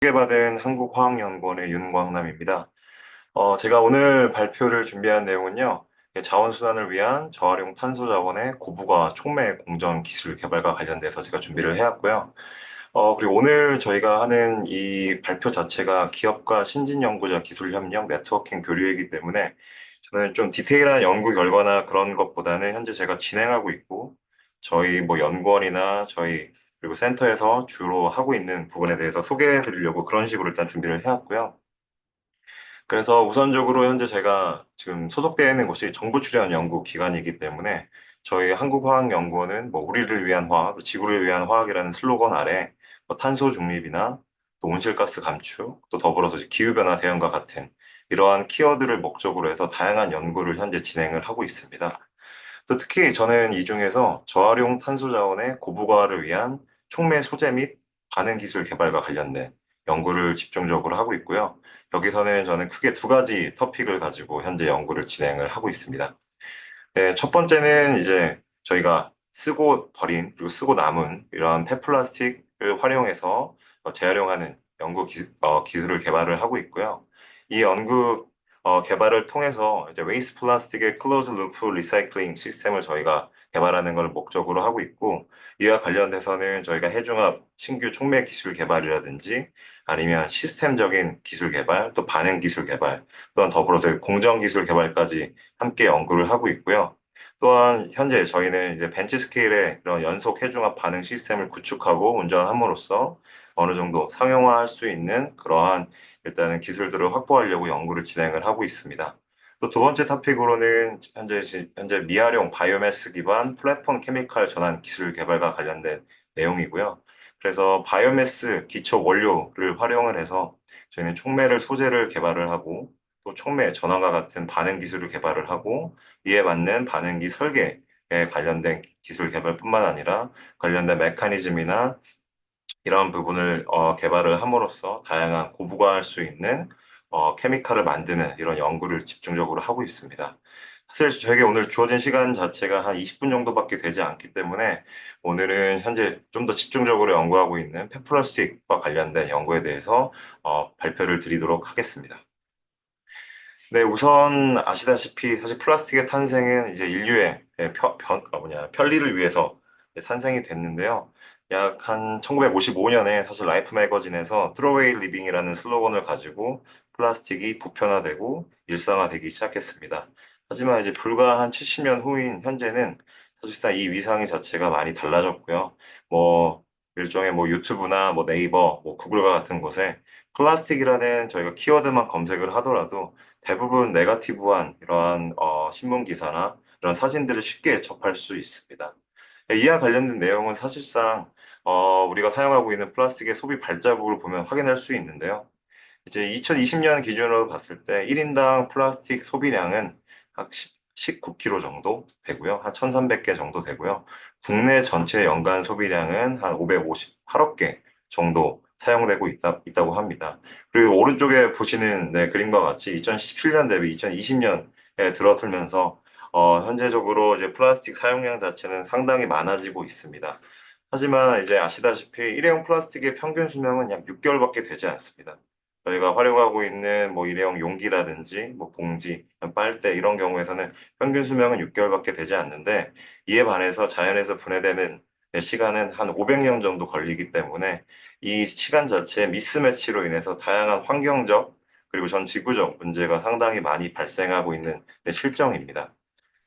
소개받은 한국화학연구원의 윤광남입니다. 제가 오늘 발표를 준비한 내용은요, 자원순환을 위한 저활용 탄소 자원의 고부가 촉매 공정 기술 개발과 관련돼서 제가 준비를 해왔고요. 그리고 오늘 저희가 하는 이 발표 자체가 기업과 신진 연구자 기술 협력 네트워킹 교류이기 때문에 저는 좀 디테일한 연구 결과나 그런 것보다는 현재 제가 진행하고 있고, 저희 뭐 연구원이나 저희 그리고 센터에서 주로 하고 있는 부분에 대해서 소개해 드리려고 그런 식으로 일단 준비를 해왔고요. 그래서 우선적으로 현재 제가 지금 소속되어 있는 곳이 정부 출연 연구 기관이기 때문에 저희 한국화학연구원은 뭐 우리를 위한 화학, 지구를 위한 화학이라는 슬로건 아래 뭐 탄소 중립이나 또 온실가스 감축, 또 더불어서 이제 기후변화 대응과 같은 이러한 키워드를 목적으로 해서 다양한 연구를 현재 진행을 하고 있습니다. 또 특히 저는 이 중에서 저활용 탄소 자원의 고부가를 위한 촉매 소재 및 반응 기술 개발과 관련된 연구를 집중적으로 하고 있고요. 여기서는 저는 크게 두 가지 토픽을 가지고 현재 연구를 진행을 하고 있습니다. 네, 첫 번째는 이제 저희가 쓰고 버린 그리고 쓰고 남은 이러한 폐플라스틱을 활용해서 재활용하는 기술을 개발을 하고 있고요. 이 연구 개발을 통해서 이제 웨이스트 플라스틱의 클로즈 루프 리사이클링 시스템을 저희가 개발하는 걸 목적으로 하고 있고, 이와 관련돼서는 저희가 해중합 신규 촉매 기술 개발이라든지 아니면 시스템적인 기술 개발, 또 반응 기술 개발, 또한 더불어서 공정 기술 개발까지 함께 연구를 하고 있고요. 또한 현재 저희는 이제 벤치 스케일의 그런 연속 해중합 반응 시스템을 구축하고 운전함으로써 어느 정도 상용화할 수 있는 그러한 일단은 기술들을 확보하려고 연구를 진행을 하고 있습니다. 또 두 번째 토픽으로는 현재 미활용 바이오매스 기반 플랫폼 케미칼 전환 기술 개발과 관련된 내용이고요. 그래서 바이오매스 기초 원료를 활용을 해서 저희는 촉매를 소재를 개발을 하고 또 촉매 전환과 같은 반응 기술을 개발을 하고 이에 맞는 반응기 설계에 관련된 기술 개발뿐만 아니라 관련된 메커니즘이나 이런 부분을 개발을 함으로써 다양한 고부가할 수 있는 케미칼을 만드는 이런 연구를 집중적으로 하고 있습니다. 사실 저에게 오늘 주어진 시간 자체가 한 20분 정도밖에 되지 않기 때문에 오늘은 현재 좀 더 집중적으로 연구하고 있는 페플러스틱과 관련된 연구에 대해서 발표를 드리도록 하겠습니다. 네, 우선 아시다시피 사실 플라스틱의 탄생은 이제 인류의 편리를 위해서 탄생이 됐는데요. 약 한 1955년에 사실 라이프 매거진에서 트로웨이 리빙이라는 슬로건을 가지고 플라스틱이 보편화되고 일상화되기 시작했습니다. 하지만 이제 불과 한 70년 후인 현재는 사실상 이 위상의 자체가 많이 달라졌고요. 뭐 일종의 뭐 유튜브나 뭐 네이버, 뭐 구글과 같은 곳에 플라스틱이라는 저희가 키워드만 검색을 하더라도 대부분 네거티브한 이러한 신문 기사나 이런 사진들을 쉽게 접할 수 있습니다. 이와 관련된 내용은 사실상 우리가 사용하고 있는 플라스틱의 소비 발자국을 보면 확인할 수 있는데요. 이제 2020년 기준으로 봤을 때 1인당 플라스틱 소비량은 약 19kg 정도 되고요. 한 1,300개 정도 되고요. 국내 전체 연간 소비량은 한 558억 개 정도 사용되고 있다고 합니다. 그리고 오른쪽에 보시는 네, 그림과 같이 2017년 대비 2020년에 들어들면서 현재적으로 이제 플라스틱 사용량 자체는 상당히 많아지고 있습니다. 하지만 이제 아시다시피 일회용 플라스틱의 평균 수명은 약 6개월밖에 되지 않습니다. 저희가 활용하고 있는 뭐 일회용 용기라든지 뭐 봉지, 빨대 이런 경우에서는 평균 수명은 6개월밖에 되지 않는데 이에 반해서 자연에서 분해되는 시간은 한 500년 정도 걸리기 때문에 이 시간 자체의 미스매치로 인해서 다양한 환경적 그리고 전 지구적 문제가 상당히 많이 발생하고 있는 실정입니다.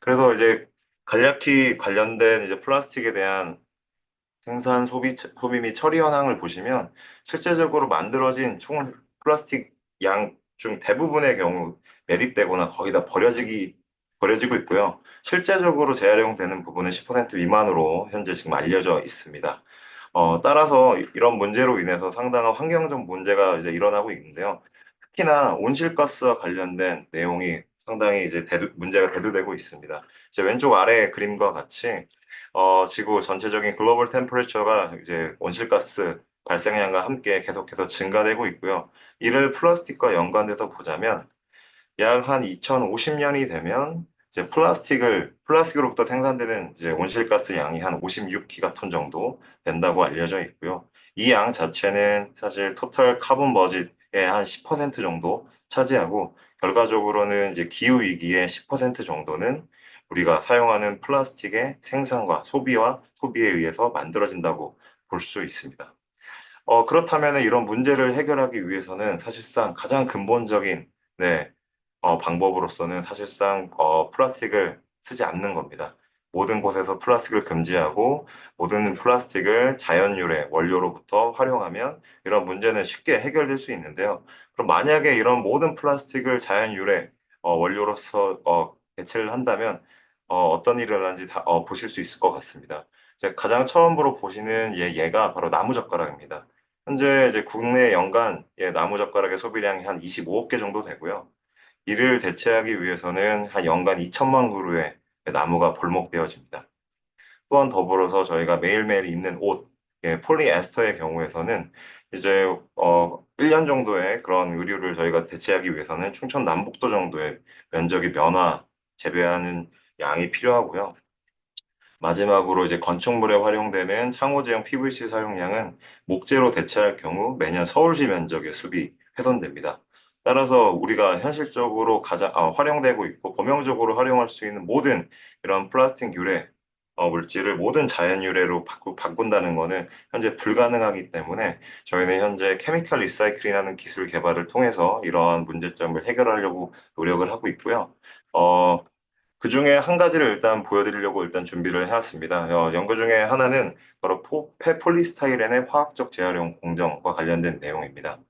그래서 이제 간략히 관련된 이제 플라스틱에 대한 소비 및 처리 현황을 보시면 실제적으로 만들어진 총 플라스틱 양 중 대부분의 경우 매립되거나 거의 다 버려지고 있고요. 실제적으로 재활용되는 부분은 10% 미만으로 현재 지금 알려져 있습니다. 따라서 이런 문제로 인해서 상당한 환경적 문제가 이제 일어나고 있는데요. 특히나 온실가스와 관련된 내용이 상당히 이제 문제가 대두되고 있습니다. 이제 왼쪽 아래 그림과 같이 지구 전체적인 글로벌 템퍼레처가 이제 온실가스 발생량과 함께 계속해서 증가되고 있고요. 이를 플라스틱과 연관돼서 보자면 약 한 2050년이 되면 이제 플라스틱으로부터 생산되는 이제 온실가스 양이 한 56기가톤 정도 된다고 알려져 있고요. 이 양 자체는 사실 토탈 카본 버짓의 한 10% 정도 차지하고 결과적으로는 이제 기후 위기의 10% 정도는 우리가 사용하는 플라스틱의 생산과 소비에 의해서 만들어진다고 볼 수 있습니다. 그렇다면 이런 문제를 해결하기 위해서는 사실상 가장 근본적인 네, 방법으로서는 사실상 플라스틱을 쓰지 않는 겁니다. 모든 곳에서 플라스틱을 금지하고 모든 플라스틱을 자연유래 원료로부터 활용하면 이런 문제는 쉽게 해결될 수 있는데요. 그럼 만약에 이런 모든 플라스틱을 자연유래 원료로서 대체를 한다면 떤 일이 일어나는지 보실 수 있을 것 같습니다. 이제 가장 처음으로 보시는 얘가 바로 나무젓가락입니다. 현재 이제 국내 연간 나무젓가락의 소비량이 한 25억 개 정도 되고요. 이를 대체하기 위해서는 한 연간 2천만 그루의 나무가 볼목되어집니다. 또한 더불어서 저희가 매일매일 입는 옷, 폴리에스터의 경우에서는 이제 1년 정도의 그런 의류를 저희가 대체하기 위해서는 충청 남북도 정도의 면적이 재배하는 양이 필요하고요. 마지막으로 이제 건축물에 활용되는 창호제형 PVC 사용량은 목재로 대체할 경우 매년 서울시 면적의 숲이 훼손됩니다. 따라서 우리가 현실적으로 가장 활용되고 있고 범용적으로 활용할 수 있는 모든 이런 플라스틱 유래 물질을 모든 자연 유래로 바꾼다는 것은 현재 불가능하기 때문에 저희는 현재 케미컬 리사이클이라는 기술 개발을 통해서 이러한 문제점을 해결하려고 노력을 하고 있고요. 어, 그 중에 한 가지를 일단 보여드리려고 일단 준비를 해왔습니다. 연구 중에 하나는 바로 폐폴리스타이렌의 화학적 재활용 공정과 관련된 내용입니다.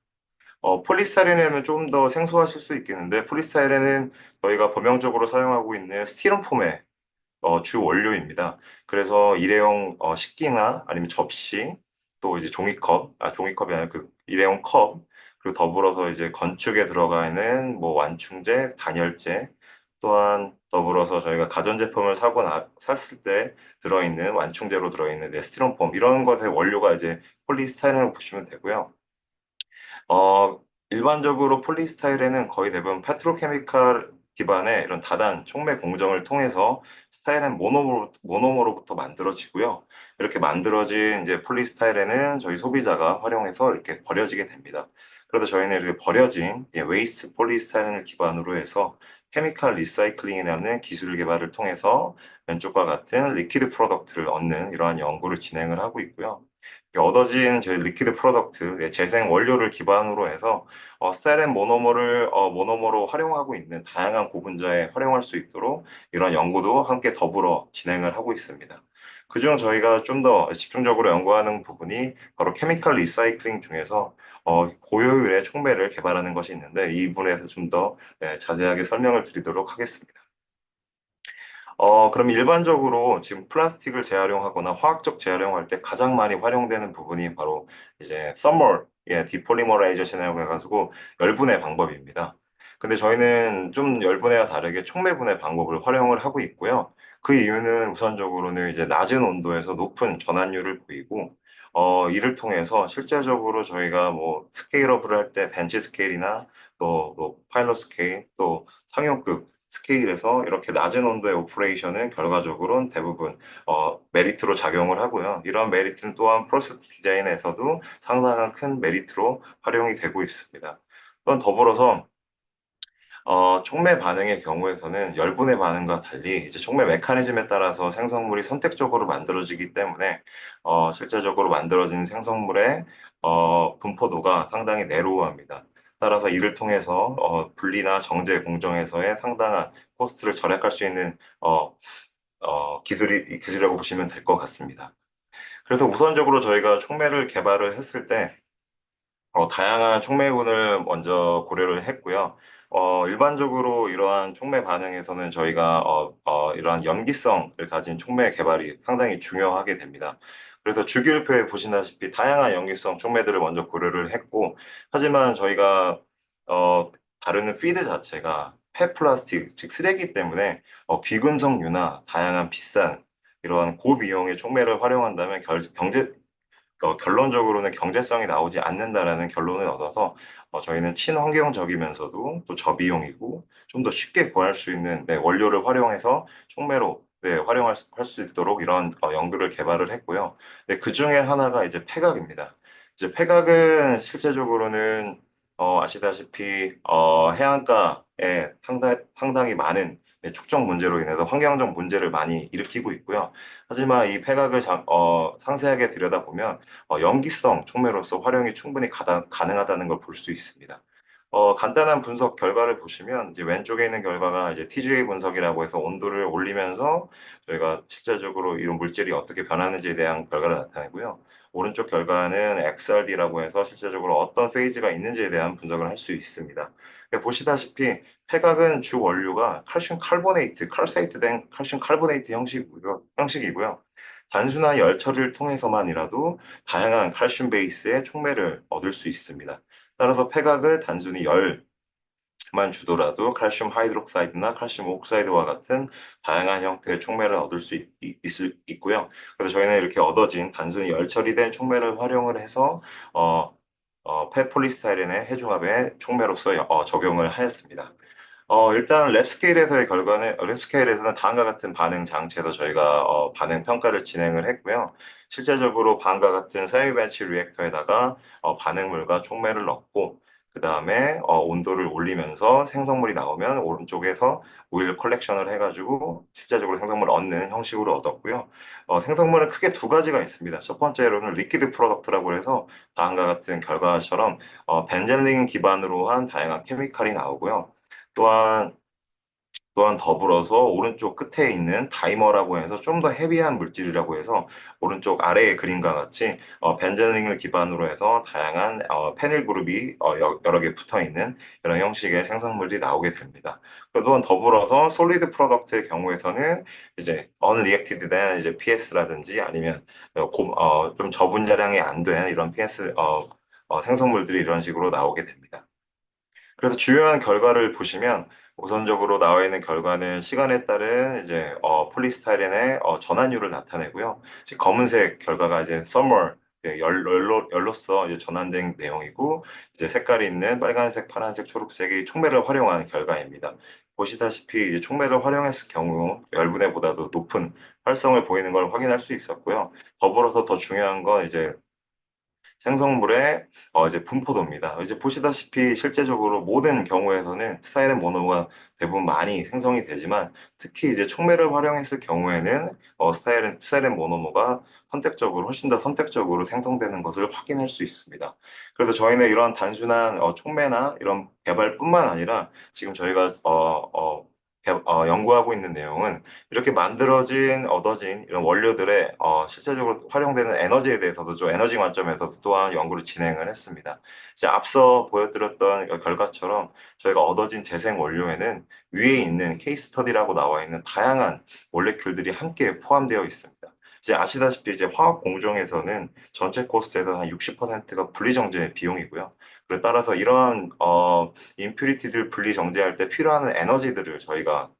폴리스타이렌은 좀 더 생소하실 수 있겠는데, 폴리스타이렌은 저희가 범용적으로 사용하고 있는 스티로폼의 주 원료입니다. 그래서 일회용 식기나 아니면 접시, 또 이제 종이컵이 아니라 그 일회용 컵, 그리고 더불어서 이제 건축에 들어가 있는 뭐 완충제, 단열재, 또한 더불어서 저희가 가전제품을 샀을 때 들어있는 완충제로 들어있는 스티로폼 이런 것의 원료가 이제 폴리스타이렌을 보시면 되고요. 어, 일반적으로 폴리스타이렌은 거의 대부분 페트로케미칼 기반의 이런 다단 촉매 공정을 통해서 스타일렌 모노머로부터 만들어지고요. 이렇게 만들어진 이제 폴리스타이렌은 저희 소비자가 활용해서 이렇게 버려지게 됩니다. 그래서 저희는 이렇게 버려진 웨이스트 폴리스타이렌을 기반으로 해서 케미칼 리사이클링이라는 기술 개발을 통해서 왼쪽과 같은 리퀴드 프로덕트를 얻는 이러한 연구를 진행을 하고 있고요. 얻어진 저희 리퀴드 프로덕트, 재생 원료를 기반으로 해서 스타일렌 모노머로 활용하고 있는 다양한 고분자에 활용할 수 있도록 이런 연구도 함께 더불어 진행을 하고 있습니다. 그중 저희가 좀 더 집중적으로 연구하는 부분이 바로 케미컬 리사이클링 중에서 고효율의 촉매를 개발하는 것이 있는데 이 부분에서 좀 더 자세하게 설명을 드리도록 하겠습니다. 그럼 일반적으로 지금 플라스틱을 재활용하거나 화학적 재활용할 때 가장 많이 활용되는 부분이 바로 이제 디폴리머라이제이션이라고 해가지고 열분해 방법입니다. 근데 저희는 좀 열분해와 다르게 촉매분해 방법을 활용을 하고 있고요. 그 이유는 우선적으로는 이제 낮은 온도에서 높은 전환율을 보이고, 이를 통해서 실제적으로 저희가 뭐 스케일업을 할 때 벤치 스케일이나 또 파일럿 스케일, 또 상용급 스케일에서 이렇게 낮은 온도의 오퍼레이션은 결과적으로는 대부분 메리트로 작용을 하고요. 이런 메리트는 또한 프로세스 디자인에서도 상당한 큰 메리트로 활용이 되고 있습니다. 또한 더불어서 촉매 반응의 경우에서는 열분의 반응과 달리 이제 촉매 메커니즘에 따라서 생성물이 선택적으로 만들어지기 때문에 실제적으로 만들어진 생성물의 분포도가 상당히 내로우합니다. 따라서 이를 통해서 분리나 정제 공정에서의 상당한 코스트를 절약할 수 있는 기술이라고 보시면 될 것 같습니다. 그래서 우선적으로 저희가 촉매를 개발을 했을 때 다양한 촉매군을 먼저 고려를 했고요. 일반적으로 이러한 촉매 반응에서는 저희가 이러한 염기성을 가진 촉매 개발이 상당히 중요하게 됩니다. 그래서 주기율표에 보시다시피 다양한 염기성 촉매들을 먼저 고려를 했고, 하지만 저희가 다루는 피드 자체가 폐플라스틱, 즉 쓰레기 때문에 귀금속류나 다양한 비싼 이러한 고비용의 촉매를 활용한다면 결론적으로는 경제성이 나오지 않는다라는 결론을 얻어서 저희는 친환경적이면서도 또 저비용이고 좀 더 쉽게 구할 수 있는 원료를 활용해서 촉매로 할 수 있도록 이런 연구를 개발을 했고요. 그 중에 하나가 이제 폐각입니다. 이제 폐각은 실제적으로는 아시다시피 해안가에 상당히 많은 축적 문제로 인해서 환경적 문제를 많이 일으키고 있고요. 하지만 이 폐각을 상세하게 들여다보면 연기성 촉매로서 활용이 충분히 가능하다는 걸 볼 수 있습니다. 간단한 분석 결과를 보시면 이제 왼쪽에 있는 결과가 이제 TGA 분석이라고 해서 온도를 올리면서 저희가 실제적으로 이런 물질이 어떻게 변하는지에 대한 결과를 나타내고요. 오른쪽 결과는 XRD라고 해서 실제적으로 어떤 페이즈가 있는지에 대한 분석을 할 수 있습니다. 보시다시피 폐각은 주 원료가 칼슘 카보네이트, 칼사이트된 칼슘 카보네이트 형식이고요. 단순한 열 처리를 통해서만이라도 다양한 칼슘 베이스의 촉매를 얻을 수 있습니다. 따라서 폐각을 단순히 열만 주더라도 칼슘 하이드록사이드나 칼슘 옥사이드와 같은 다양한 형태의 촉매를 얻을 수 있고요. 그래서 저희는 이렇게 얻어진 단순히 열 처리된 촉매를 활용을 해서 폐폴리스타이렌의 해중합의 촉매로서 적용을 하였습니다. 일단 랩스케일에서는 다음과 같은 반응 장치에서 저희가 반응 평가를 진행을 했고요. 실제적으로 다음과 같은 세미배치 리액터에다가 반응물과 촉매를 넣고 그 다음에 온도를 올리면서 생성물이 나오면 오른쪽에서 오일 컬렉션을 해가지고 실제적으로 생성물을 얻는 형식으로 얻었고요. 생성물은 크게 두 가지가 있습니다. 첫 번째로는 리퀴드 프로덕트라고 해서 다음과 같은 결과처럼 벤젠린 기반으로 한 다양한 케미칼이 나오고요. 또한 더불어서 오른쪽 끝에 있는 다이머라고 해서 좀 더 헤비한 물질이라고 해서 오른쪽 아래의 그림과 같이 벤젠링을 기반으로 해서 다양한 페닐 그룹이 여러 개 붙어 있는 이런 형식의 생성물이 나오게 됩니다. 또한 더불어서 솔리드 프로덕트의 경우에서는 이제 언리액티드된 이제 PS라든지 아니면 좀 저분자량이 안 된 이런 PS 생성물들이 이런 식으로 나오게 됩니다. 그래서 주요한 결과를 보시면 우선적으로 나와 있는 결과는 시간에 따른 이제 폴리스타이렌의 전환율을 나타내고요. 이제 검은색 결과가 이제 서머 열로서 이제 전환된 내용이고 이제 색깔이 있는 빨간색, 파란색, 초록색이 촉매를 활용한 결과입니다. 보시다시피 이제 촉매를 활용했을 경우 열분해보다도 높은 활성을 보이는 걸 확인할 수 있었고요. 더불어서 더 중요한 건 이제 생성물의 이제 분포도입니다. 이제 보시다시피 실제적으로 모든 경우에서는 스타일은 모노가 대부분 많이 생성이 되지만 특히 이제 촉매를 활용했을 경우에는 스타일은 모노모가 훨씬 더 선택적으로 생성되는 것을 확인할 수 있습니다. 그래서 저희는 이런 단순한 촉매나 이런 개발뿐만 아니라 지금 저희가 연구하고 있는 내용은 이렇게 얻어진 이런 원료들의 실제적으로 활용되는 에너지에 대해서도 좀 에너지 관점에서도 또한 연구를 진행을 했습니다. 이제 앞서 보여드렸던 결과처럼 저희가 얻어진 재생 원료에는 위에 있는 케이스 스터디라고 나와 있는 다양한 몰레큘들이 함께 포함되어 있습니다. 이제 아시다시피 이제 화학 공정에서는 전체 코스트에서 한 60%가 분리정제 비용이고요. 그에 따라서 이러한 임퓨리티를 분리 정제할 때 필요한 에너지들을 저희가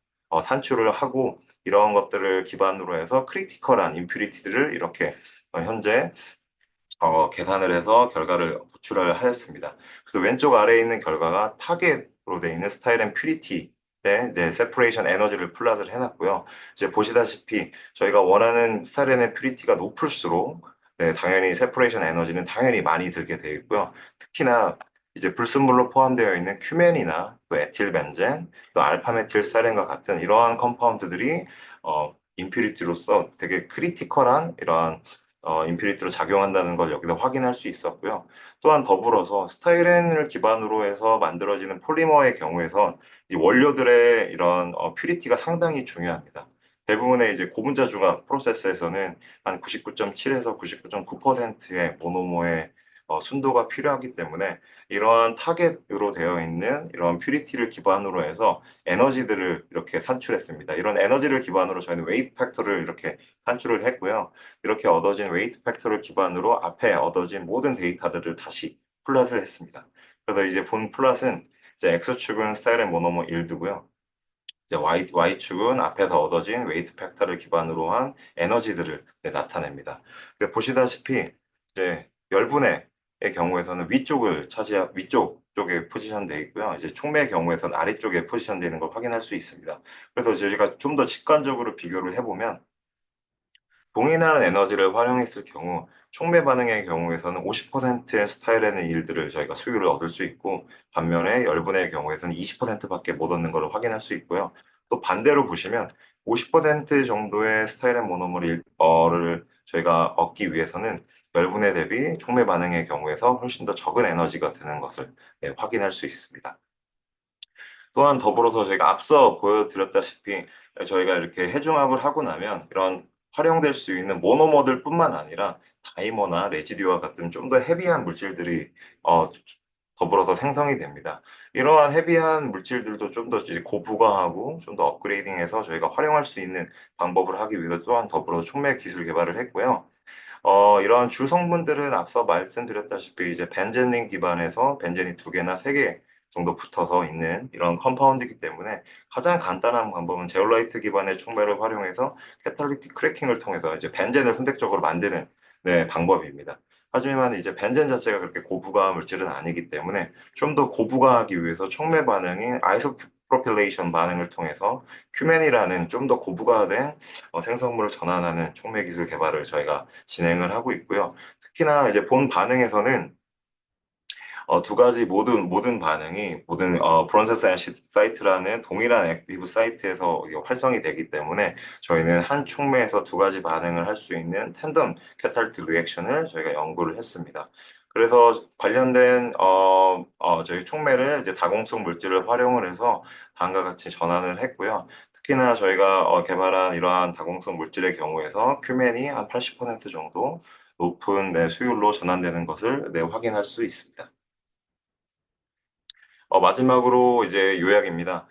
산출을 하고 이런 것들을 기반으로 해서 크리티컬한 임퓨리티들을 이렇게 현재 계산을 해서 결과를 도출을 하였습니다. 그래서 왼쪽 아래에 있는 결과가 타겟으로 되어 있는 스타일 앤 퓨리티 때 이제 세퍼레이션 에너지를 플롯을 해놨고요. 이제 보시다시피 저희가 원하는 스타일 앤 퓨리티가 높을수록 네, 당연히 세퍼레이션 에너지는 당연히 많이 들게 되어 있고요. 특히나 이제 불순물로 포함되어 있는 큐멘이나 또 에틸벤젠, 또 알파메틸사렌과 같은 이러한 컴파운드들이 임퓨리티로서 되게 크리티컬한 이러한 인피니트로 작용한다는 걸 여기서 확인할 수 있었고요. 또한 더불어서 스타이렌을 기반으로 해서 만들어지는 폴리머의 경우에선 이 원료들의 이런 퓨리티가 상당히 중요합니다. 대부분의 이제 고분자 중합 프로세스에서는 한 99.7에서 99.9%의 모노모의 순도가 필요하기 때문에 이러한 타겟으로 되어 있는 이런 퓨리티를 기반으로 해서 에너지들을 이렇게 산출했습니다. 이런 에너지를 기반으로 저희는 웨이트 팩터를 이렇게 산출을 했고요. 이렇게 얻어진 웨이트 팩터를 기반으로 앞에 얻어진 모든 데이터들을 다시 플롯을 했습니다. 그래서 이제 본 플롯은 이제 X축은 스타일앤 모노머 일드고요. 이제 Y축은 앞에서 얻어진 웨이트 팩터를 기반으로 한 에너지들을 나타냅니다. 보시다시피 이제 열분해의 경우에서는 위쪽 쪽에 포지션되어 있고요. 이제 촉매의 경우에서는 아래쪽에 포지션되어 있는 걸 확인할 수 있습니다. 그래서 저희가 좀 더 직관적으로 비교를 해보면 동일한 에너지를 활용했을 경우 촉매 반응의 경우에서는 50%의 스타일에는 일들을 저희가 수율을 얻을 수 있고 반면에 열분의 경우에서는 20%밖에 못 얻는 것을 확인할 수 있고요. 또 반대로 보시면 50% 정도의 스타일앤 모노머를 저희가 얻기 위해서는 열분의 대비 촉매 반응의 경우에서 훨씬 더 적은 에너지가 드는 것을 확인할 수 있습니다. 또한 더불어서 저희가 앞서 보여드렸다시피 저희가 이렇게 해중합을 하고 나면 이런 활용될 수 있는 모노머들 뿐만 아니라 다이머나 레지듀와 같은 좀 더 헤비한 물질들이 어, 더불어서 생성이 됩니다. 이러한 헤비한 물질들도 좀 더 고부가하고 좀 더 업그레이딩해서 저희가 활용할 수 있는 방법을 하기 위해서 또한 더불어 촉매 기술 개발을 했고요. 이러한 주 성분들은 앞서 말씀드렸다시피 이제 벤젠린 기반에서 벤젠이 두 개나 세 개 정도 붙어서 있는 이런 컴파운드이기 때문에 가장 간단한 방법은 제올라이트 기반의 촉매를 활용해서 캐탈리틱 크래킹을 통해서 이제 벤젠을 선택적으로 만드는 방법입니다. 하지만 이제 벤젠 자체가 그렇게 고부가 물질은 아니기 때문에 좀 더 고부가하기 위해서 촉매 반응인 아이소프로필레이션 반응을 통해서 큐멘이라는 좀 더 고부가된 생성물을 전환하는 촉매 기술 개발을 저희가 진행을 하고 있고요. 특히나 이제 본 반응에서는 두 가지 모든 반응이 모든 프론세스 앤시드 사이트라는 동일한 액티브 사이트에서 이게 활성이 되기 때문에 저희는 한 촉매에서 두 가지 반응을 할 수 있는 텐덤 캐탈리틱 리액션을 저희가 연구를 했습니다. 그래서 관련된 저희 촉매를 이제 다공성 물질을 활용을 해서 다음과 같이 전환을 했고요. 특히나 저희가 개발한 이러한 다공성 물질의 경우에서 큐멘이 한 80% 정도 높은 수율로 전환되는 것을 확인할 수 있습니다. 마지막으로 이제 요약입니다.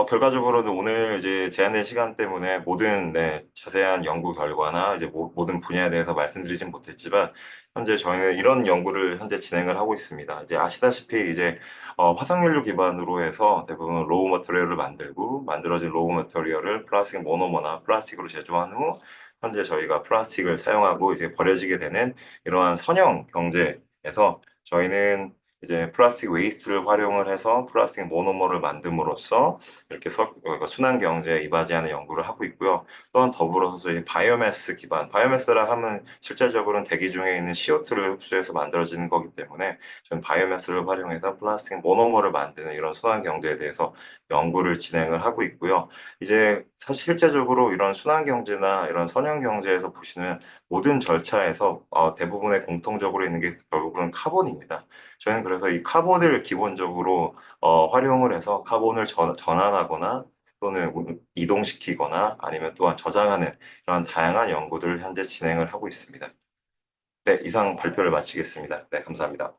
결과적으로는 오늘 이제 제한된 시간 때문에 모든 자세한 연구 결과나 이제 모든 분야에 대해서 말씀드리진 못했지만 현재 저희는 이런 연구를 현재 진행을 하고 있습니다. 이제 아시다시피 이제 화석연료 기반으로 해서 대부분 로우 머터리얼을 만들고 만들어진 로우 머터리얼을 플라스틱 모노머나 플라스틱으로 제조한 후 현재 저희가 플라스틱을 사용하고 이제 버려지게 되는 이러한 선형 경제에서 저희는 이제 플라스틱 웨이스트를 활용을 해서 플라스틱 모노머를 만듦으로써 이렇게 순환 경제에 이바지하는 연구를 하고 있고요. 또한 더불어서 이 바이오매스 기반, 바이오매스라 하면 실제적으로는 대기 중에 있는 CO2를 흡수해서 만들어지는 거기 때문에 저는 바이오매스를 활용해서 플라스틱 모노머를 만드는 이런 순환 경제에 대해서 연구를 진행을 하고 있고요. 이제 사실 실제적으로 이런 순환 경제나 이런 선형 경제에서 보시는 모든 절차에서 대부분의 공통적으로 있는 게 결국은 카본입니다. 저희는 그래서 이 카본을 기본적으로 활용을 해서 카본을 전환하거나 또는 이동시키거나 아니면 또한 저장하는 이런 다양한 연구들을 현재 진행을 하고 있습니다. 네, 이상 발표를 마치겠습니다. 네, 감사합니다.